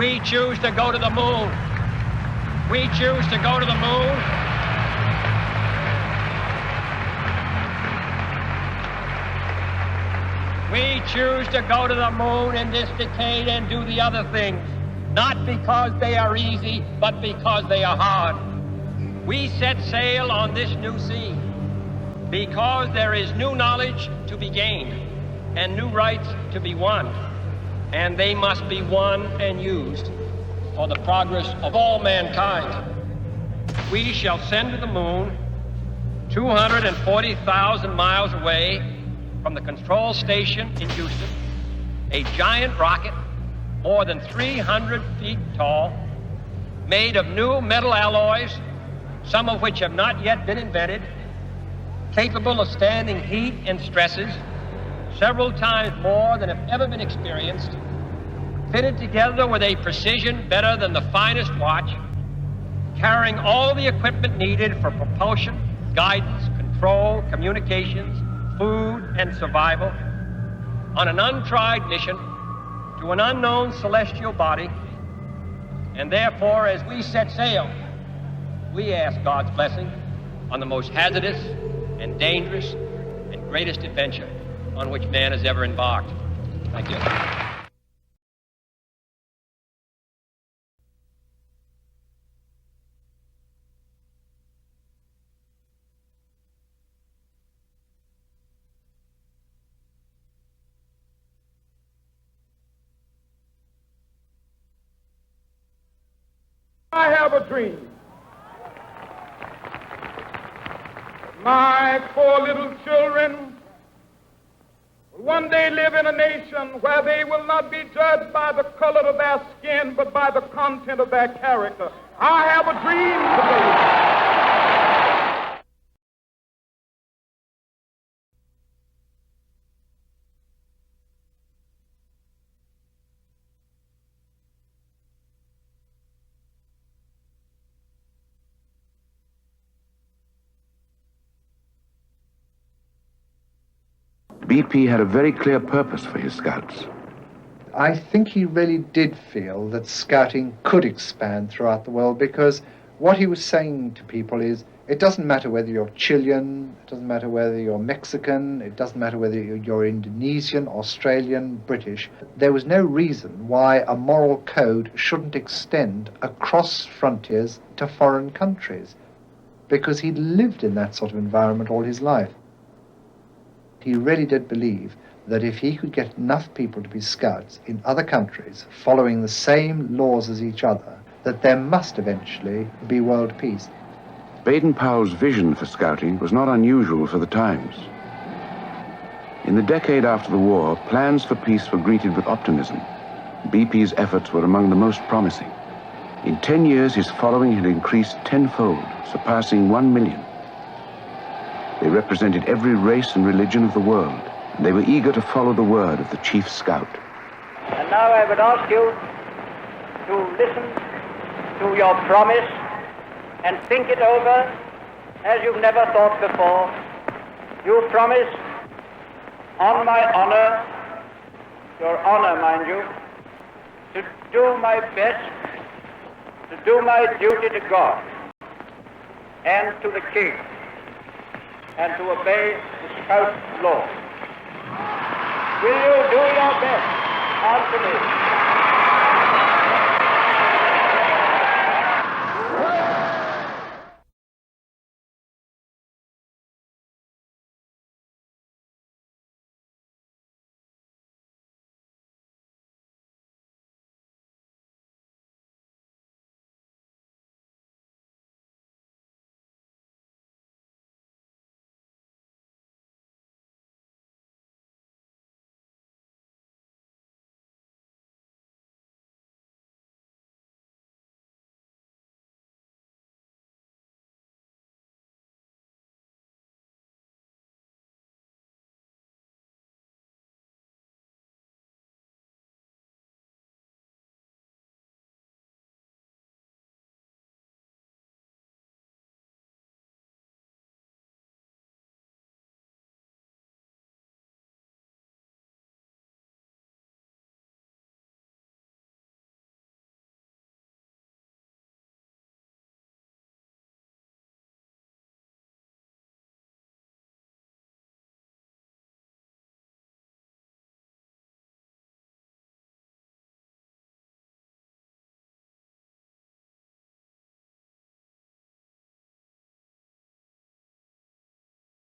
We choose to go to the moon. We choose to go to the moon. We choose to go to the moon in this decade and do the other things, not because they are easy, but because they are hard. We set sail on this new sea because there is new knowledge to be gained and new rights to be won, and they must be won and used for the progress of all mankind. We shall send to the moon 240,000 miles away from the control station in Houston, a giant rocket more than 300 feet tall, made of new metal alloys, some of which have not yet been invented, capable of standing heat and stresses several times more than have ever been experienced, fitted together with a precision better than the finest watch, carrying all the equipment needed for propulsion, guidance, control, communications, food, and survival, on an untried mission to an unknown celestial body. And therefore, as we set sail, we ask God's blessing on the most hazardous and dangerous and greatest adventure on which man has ever embarked. Thank you. I have a dream. My poor little children will one day live in a nation where they will not be judged by the color of their skin, but by the content of their character. I have a dream today. BP had a very clear purpose for his scouts. I think he really did feel that scouting could expand throughout the world, because what he was saying to people is, it doesn't matter whether you're Chilean, it doesn't matter whether you're Mexican, it doesn't matter whether you're Indonesian, Australian, British. There was no reason why a moral code shouldn't extend across frontiers to foreign countries, because he'd lived in that sort of environment all his life. He really did believe that if he could get enough people to be scouts in other countries following the same laws as each other, that there must eventually be world peace. Baden-Powell's vision for scouting was not unusual for the times. In the decade after the war, plans for peace were greeted with optimism. BP's efforts were among the most promising. In 10 years, his following had increased tenfold, surpassing 1 million. They represented every race and religion of the world, and they were eager to follow the word of the chief scout. And now I would ask you to listen to your promise and think it over as you've never thought before. You promise, on my honor, your honor, mind you, to do my best, to do my duty to God and to the King, and to obey the Scout law. Will you do your best? Answer me.